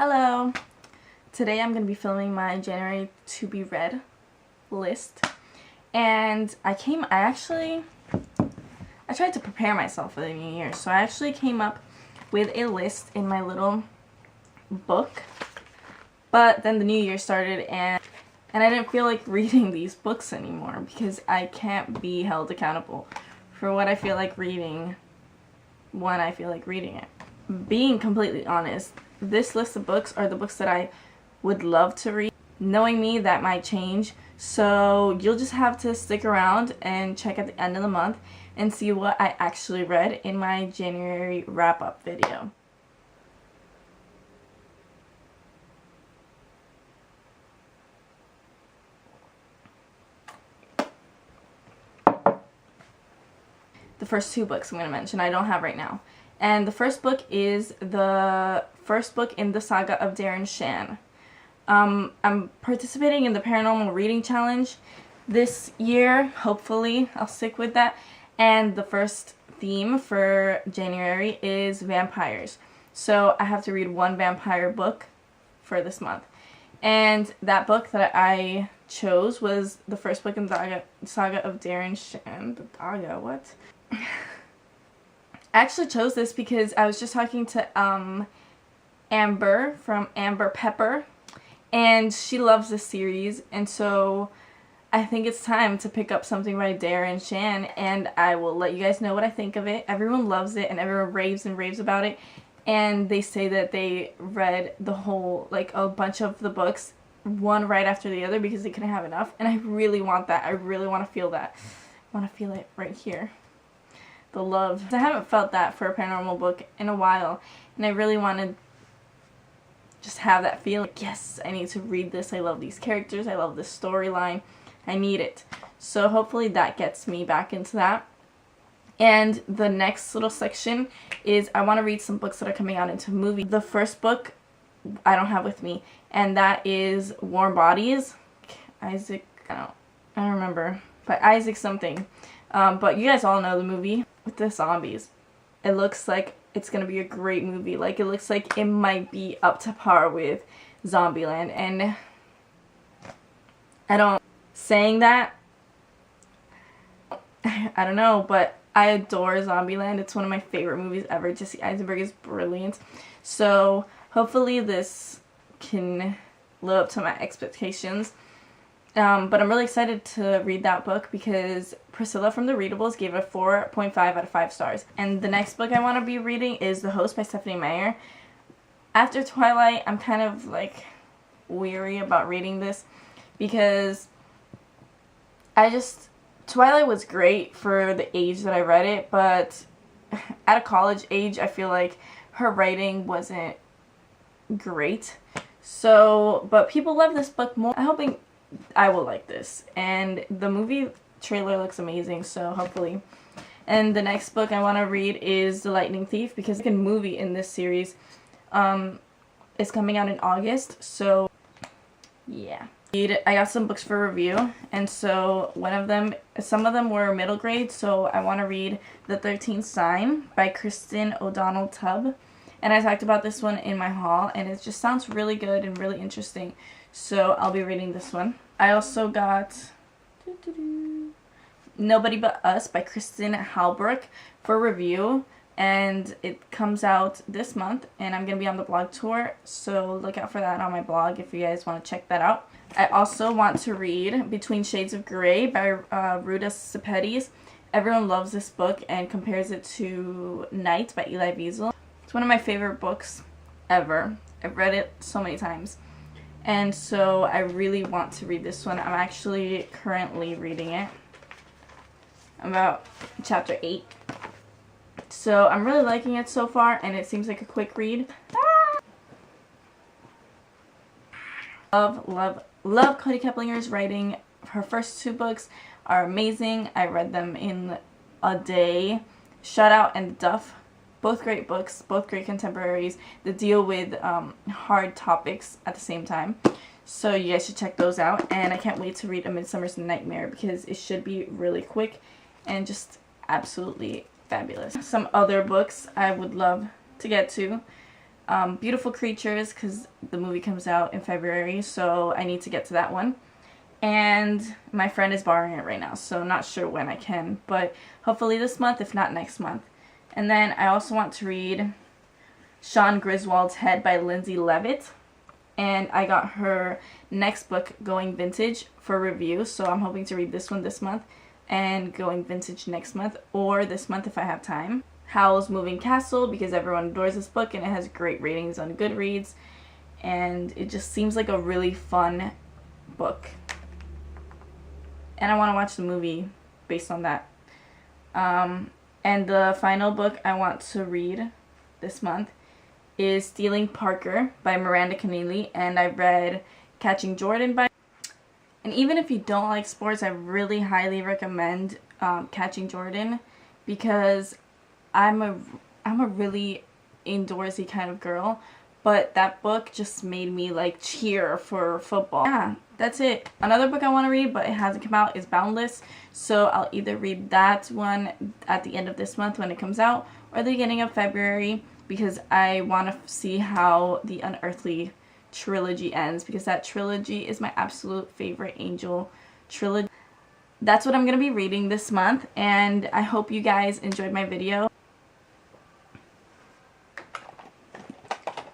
Hello! Today I'm going to be filming my January to be read list. And I tried to prepare myself for the new year. So I actually came up with a list in my little book. But then the new year started and I didn't feel like reading these books anymore because I can't be held accountable for what I feel like reading when I feel like reading it. Being completely honest, this list of books are the books that I would love to read. Knowing me, that might change, so you'll just have to stick around and check at the end of the month and see what I actually read in my January wrap-up video. The first two books I'm going to mention I don't have right now. And the first book is the first book in the saga of Darren Shan. I'm participating in the Paranormal Reading Challenge this year. Hopefully I'll stick with that. And the first theme for January is vampires. So I have to read one vampire book for this month. And that book that I chose was the first book in the saga of Darren Shan. The saga, what? I actually chose this because I was just talking to Amber from Amber Pepper, and she loves this series, and so I think it's time to pick up something by Darren Shan, and I will let you guys know what I think of it. Everyone loves it, and everyone raves and raves about it, and they say that they read the whole, like, a bunch of the books, one right after the other, because they couldn't have enough, and I really want that. I really want to feel that. I want to feel it right here. The love. I haven't felt that for a paranormal book in a while, and I really want to just have that feeling. Like, yes, I need to read this. I love these characters. I love this storyline. I need it. So hopefully that gets me back into that. And the next little section is I want to read some books that are coming out into movies. The first book I don't have with me, and that is Warm Bodies. Isaac, I don't remember, but Isaac something. But you guys all know the movie with the zombies. It looks like it's gonna be a great movie. Like, it looks like it might be up to par with Zombieland, and saying that, I don't know, but I adore Zombieland. It's one of my favorite movies ever. Jesse Eisenberg is brilliant. So hopefully this can live up to my expectations. But I'm really excited to read that book because Priscilla from The Readables gave it a 4.5 out of 5 stars. And the next book I want to be reading is The Host by Stephanie Meyer. After Twilight, I'm kind of like weary about reading this because Twilight was great for the age that I read it, but at a college age, I feel like her writing wasn't great. So, but people love this book more. I'm hoping I will like this, and the movie trailer looks amazing, so hopefully. And the next book I want to read is The Lightning Thief, because the movie in this series is coming out in August, so yeah. I got some books for review, and so some of them were middle grade, so I want to read The 13th Sign by Kristen O'Donnell Tubb. And I talked about this one in my haul, and it just sounds really good and really interesting. So I'll be reading this one. I also got Nobody But Us by Kristen Halbrook for review. And it comes out this month, and I'm going to be on the blog tour. So look out for that on my blog if you guys want to check that out. I also want to read Between Shades of Grey by Ruta Sepetys. Everyone loves this book and compares it to Night by Eli Wiesel. It's one of my favorite books ever. I've read it so many times. And so I really want to read this one. I'm actually currently reading it. I'm about chapter 8. So I'm really liking it so far, and it seems like a quick read. Love Cody Keplinger's writing. Her first 2 books are amazing. I read them in a day. Shutout and Duff. Both great books, both great contemporaries that deal with hard topics at the same time. So you guys should check those out. And I can't wait to read A Midsummer's Nightmare because it should be really quick and just absolutely fabulous. Some other books I would love to get to. Beautiful Creatures, because the movie comes out in February, so I need to get to that one. And my friend is borrowing it right now, so I'm not sure when I can, but hopefully this month, if not next month. And then I also want to read Sean Griswold's Head by Lindsay Levitt. And I got her next book, Going Vintage, for review, so I'm hoping to read this one this month and Going Vintage next month, or this month if I have time. Howl's Moving Castle, because everyone adores this book and it has great ratings on Goodreads, and it just seems like a really fun book. And I want to watch the movie based on that. And the final book I want to read this month is Stealing Parker by Miranda Keneally, and I read Catching Jordan by. And even if you don't like sports, I really highly recommend Catching Jordan, because I'm a really indoorsy kind of girl, but that book just made me like cheer for football. Yeah, that's it. Another book I want to read but it hasn't come out is Boundless, so I'll either read that one at the end of this month when it comes out, or the beginning of February, because I want to see how the Unearthly trilogy ends, because that trilogy is my absolute favorite Angel trilogy. That's what I'm going to be reading this month, and I hope you guys enjoyed my video.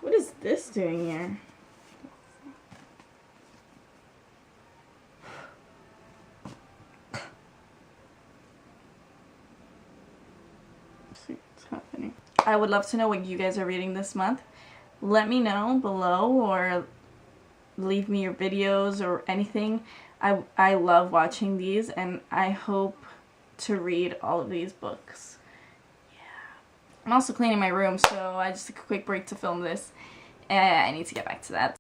What is this doing here? What's happening? I would love to know what you guys are reading this month. Let me know below, or leave me your videos or anything. I love watching these, and I hope to read all of these books. I'm also cleaning my room, so I just took a quick break to film this, and I need to get back to that.